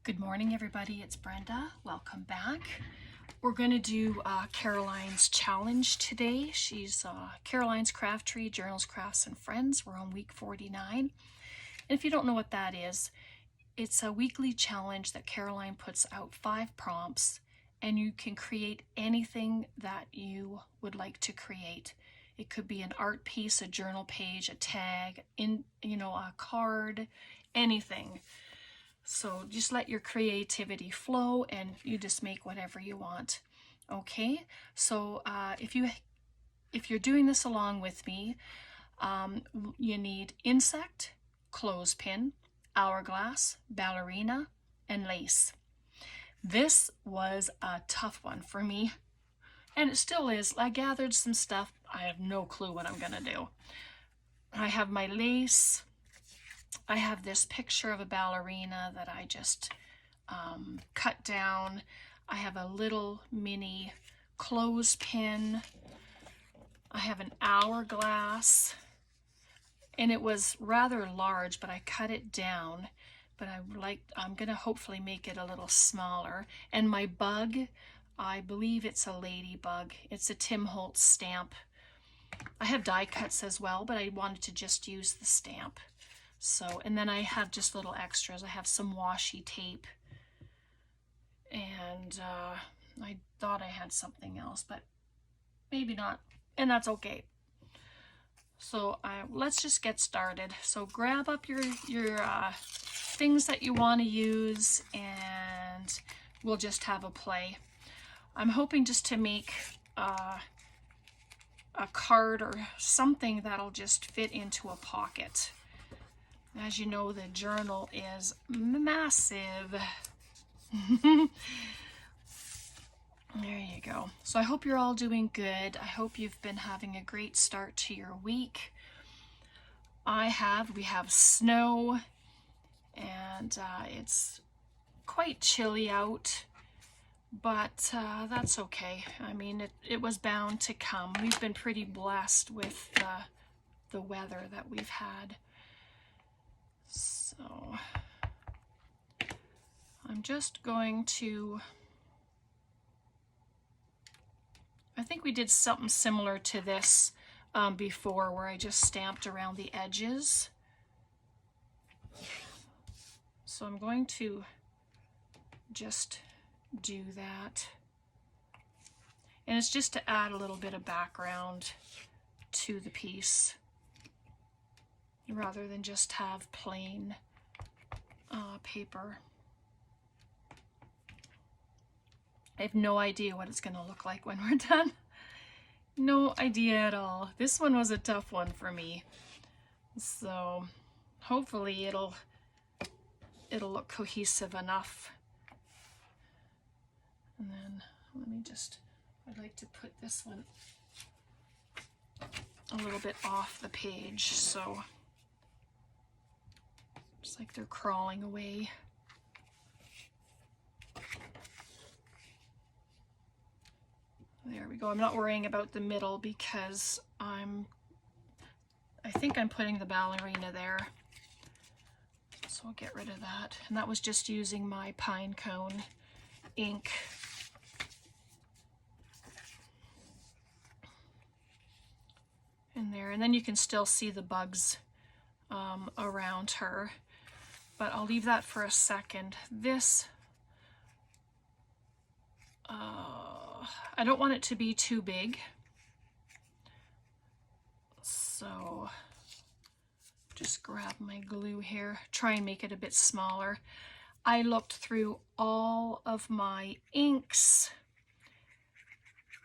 Good morning, everybody. It's Brenda. Welcome back. We're going to do Caroline's challenge today. She's Caroline's Craft Tree, Journals, Crafts, and Friends. We're on week 49. And if you don't know what that is, it's a weekly challenge that Caroline puts out 5 prompts, and you can create anything that you would like to create. It could be an art piece, a journal page, a tag, a card, anything. So just let your creativity flow and you just make whatever you want. Okay, so if you're doing this along with me, you need insect, clothespin, hourglass, ballerina, and lace. This was a tough one for me, and it still is. I gathered some stuff. I have no clue what I'm gonna do. I have my lace. I have this picture of a ballerina that I just cut down. I have a little mini clothespin. I have an hourglass, and it was rather large, but I cut it down. But I'm gonna hopefully make it a little smaller. And my bug, I believe it's a ladybug. It's a Tim Holtz stamp. I have die cuts as well, but I wanted to just use the stamp. So, and then I have just little extras. I have some washi tape, and I thought I had something else, but maybe not, and that's okay. So let's just get started. So grab up your things that you want to use, and we'll just have a play. I'm hoping just to make a card or something that'll just fit into a pocket. As you know, the journal is massive. There you go. So I hope you're all doing good. I hope you've been having a great start to your week. We have snow, and it's quite chilly out, but that's okay. I mean, it was bound to come. We've been pretty blessed with the weather that we've had. So I'm just going to, I think we did something similar to this before, where I just stamped around the edges. So I'm going to just do that. And it's just to add a little bit of background to the piece, rather than just have plain paper. I have no idea what it's going to look like when we're done. No idea at all. This one was a tough one for me. So hopefully it'll look cohesive enough. And then I'd like to put this one a little bit off the page, so it's like they're crawling away. There we go. I'm not worrying about the middle because I think I'm putting the ballerina there. So I'll get rid of that. And that was just using my pine cone ink. In there. And then you can still see the bugs around her. But I'll leave that for a second. This, I don't want it to be too big. So just grab my glue here, try and make it a bit smaller. I looked through all of my inks.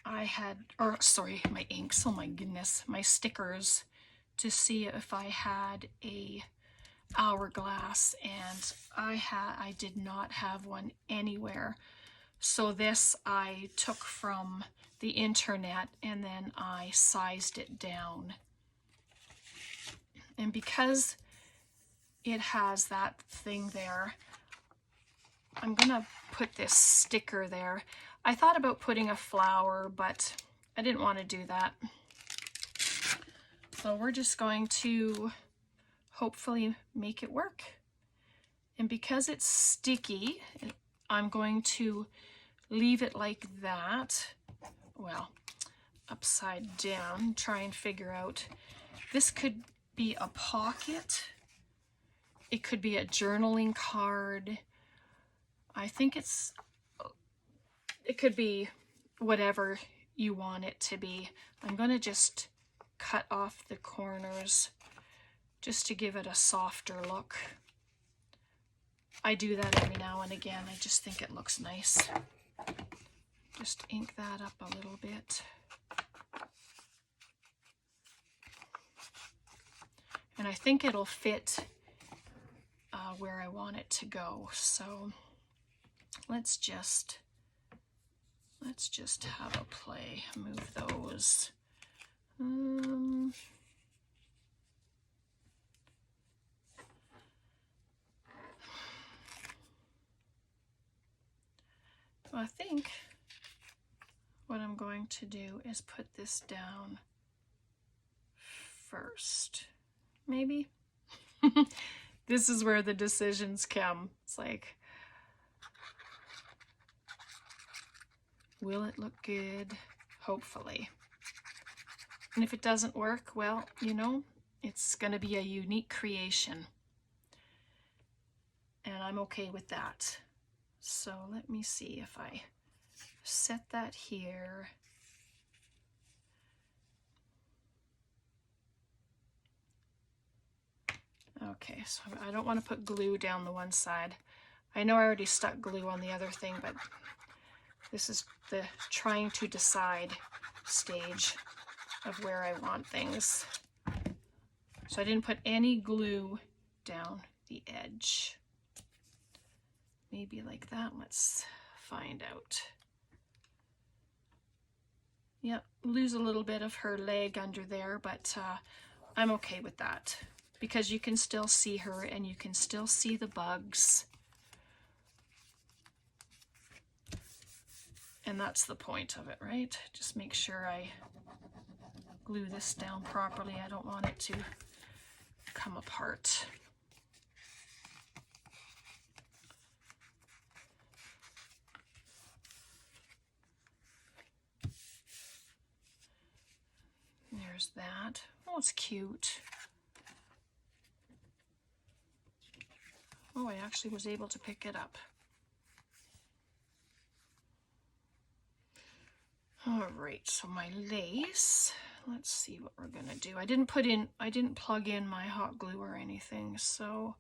My inks, oh my goodness, my stickers, to see if I had a hourglass, and I did not have one anywhere. So this I took from the internet, and then I sized it down. And because it has that thing there, I'm gonna put this sticker there. I thought about putting a flower, but I didn't want to do that. So we're just going to hopefully make it work. And because it's sticky, I'm going to leave it like that. Well, upside down, try and figure out. This could be a pocket. It could be a journaling card. I think it could be whatever you want it to be. I'm going to just cut off the corners just to give it a softer look. I do that every now and again. I just think it looks nice. Just ink that up a little bit. And I think it'll fit where I want it to go. So let's just have a play. Move those. I think what I'm going to do is put this down first. Maybe. This is where the decisions come. It's like, will it look good? Hopefully. And if it doesn't work, well, you know, it's going to be a unique creation. And I'm okay with that. So let me see if I set that here. Okay, so I don't want to put glue down the one side. I know I already stuck glue on the other thing, but this is the trying to decide stage of where I want things. So I didn't put any glue down the edge. Maybe like that. Let's find out. Yep, lose a little bit of her leg under there, but I'm okay with that because you can still see her and you can still see the bugs. And that's the point of it, right? Just make sure I glue this down properly. I don't want it to come apart. There's that. Oh, it's cute. Oh, I actually was able to pick it up. All right, so my lace, let's see what we're gonna do. I didn't plug in my hot glue or anything, so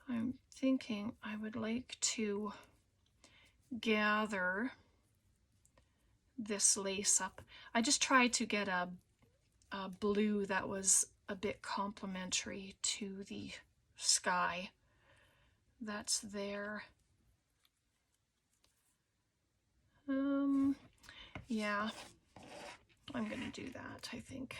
I'm thinking I would like to gather this lace up. I just tried to get a blue that was a bit complementary to the sky that's there. Yeah, I'm gonna do that, I think.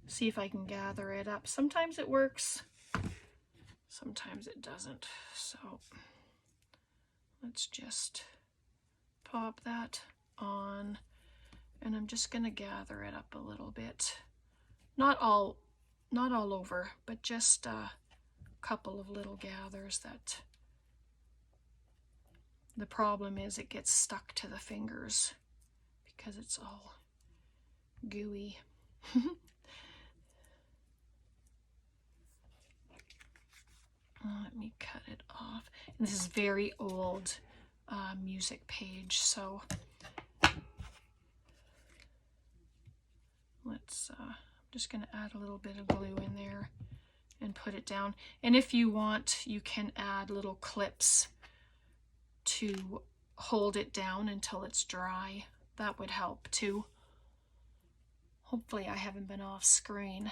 See if I can gather it up. Sometimes it works, sometimes it doesn't. So let's just pop that on, and I'm just gonna gather it up a little bit. Not all over, but just a couple of little gathers. That the problem is it gets stuck to the fingers because it's all gooey. Let me cut it off. And this is very old music page, so let's I'm just going to add a little bit of glue in there and put it down. And if you want, you can add little clips to hold it down until it's dry. That would help too. Hopefully I haven't been off screen.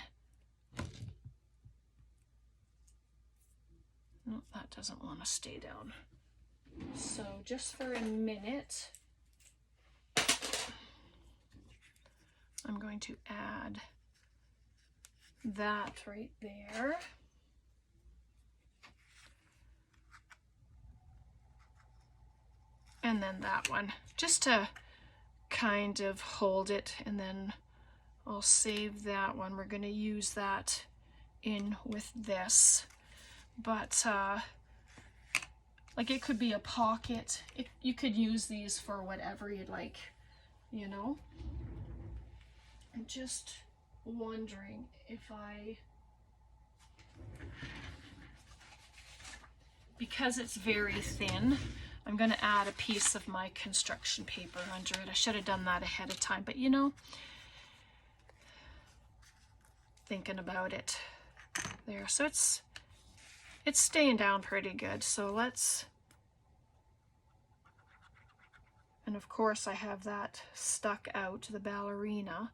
No, that doesn't want to stay down. So just for a minute, I'm going to add that right there. And then that one, just to kind of hold it, and then I'll save that one. We're going to use that in with this. But like it could be a pocket. You could use these for whatever you'd like, you know. I'm just wondering if because it's very thin, I'm going to add a piece of my construction paper under it. I should have done that ahead of time, but you know, thinking about it there. So it's staying down pretty good. So let's, and of course I have that stuck out, the ballerina.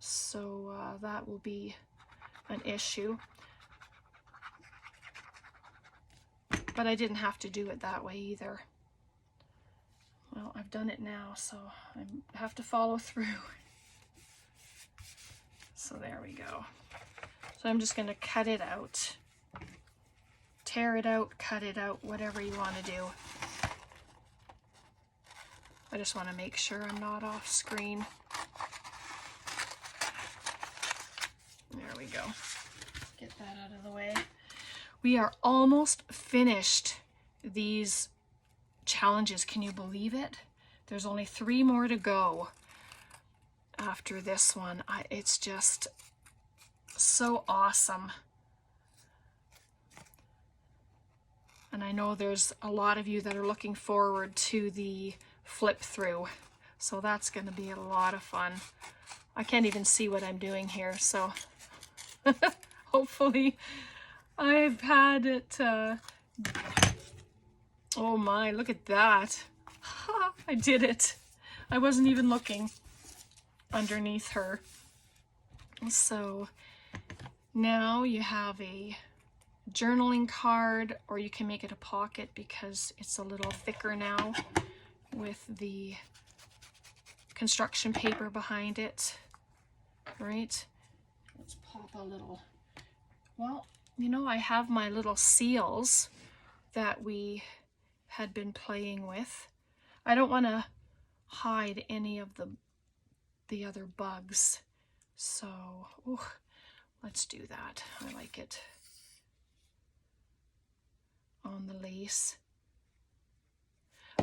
So that will be an issue. But I didn't have to do it that way either. Well, I've done it now, so I have to follow through. So there we go. So I'm just going to cut it out. Tear it out, cut it out, whatever you want to do. I just want to make sure I'm not off screen. There we go. Get that out of the way. We are almost finished these challenges. Can you believe it? There's only 3 more to go after this one. It's just so awesome. And I know there's a lot of you that are looking forward to the flip through. So that's going to be a lot of fun. I can't even see what I'm doing here. So hopefully I've had it. Oh my, look at that. I did it. I wasn't even looking underneath her. So now you have a journaling card, or you can make it a pocket because it's a little thicker now with the construction paper behind it, right? Let's pop a little, well, you know, I have my little seals that we had been playing with. I don't want to hide any of the other bugs, so let's do that. I like it on the lace.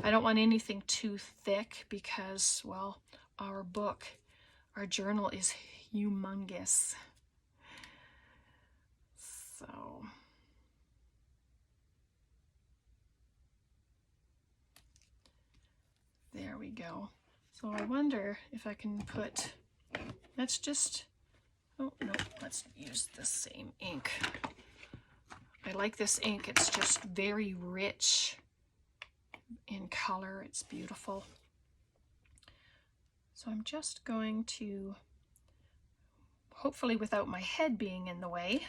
I don't want anything too thick because, well, our journal is humongous. So there we go. So I wonder if I can put, let's just, oh no, let's use the same ink. I like this ink. It's just very rich in color. It's beautiful. So I'm just going to, hopefully without my head being in the way,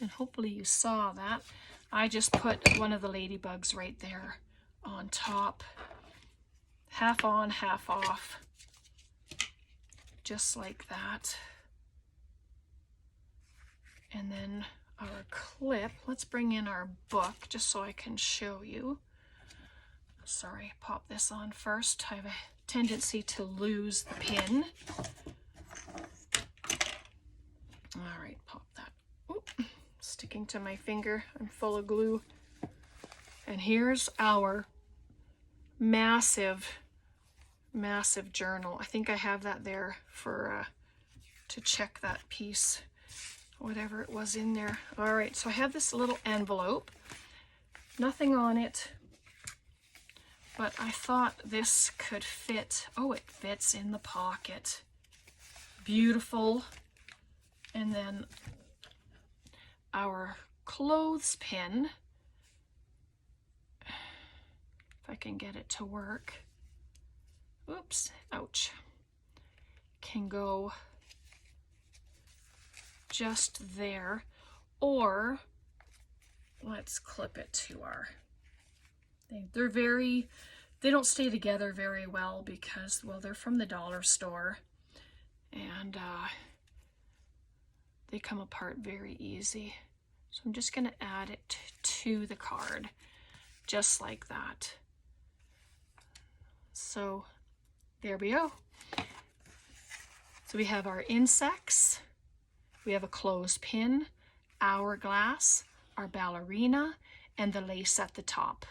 and hopefully you saw that, I just put one of the ladybugs right there on top, half on, half off, just like that. And then our clip, let's bring in our book just so I can show you. Sorry, pop this on first. I have a tendency to lose the pin. All right, pop that. Oop, sticking to my finger. I'm full of glue. And here's our massive journal. I think I have that there for to check that piece, whatever it was in there. All right, so I have this little envelope, nothing on it, but I thought this could fit. Oh, it fits in the pocket. Beautiful. And then our clothes pin, if I can get it to work. Oops, ouch. Can go just there, or let's clip it to our thing. They don't stay together very well because, well, they're from the dollar store and they come apart very easy. So I'm just going to add it to the card just like that. So there we go. So we have our insects, we have a clothespin, hourglass, our ballerina, and the lace at the top.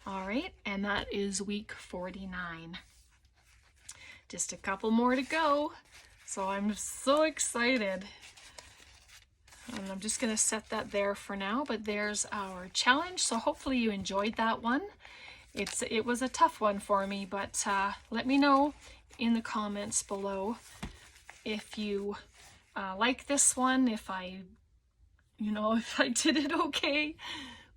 All right, and that is week 49. Just a couple more to go. So I'm so excited. And I'm just going to set that there for now, but there's our challenge. So hopefully you enjoyed that one. It was a tough one for me, but let me know in the comments below if you like this one, if I did it okay.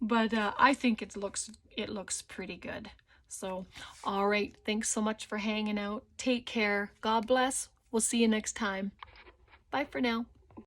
But I think it looks pretty good. So, all right, thanks so much for hanging out. Take care. God bless. We'll see you next time. Bye for now.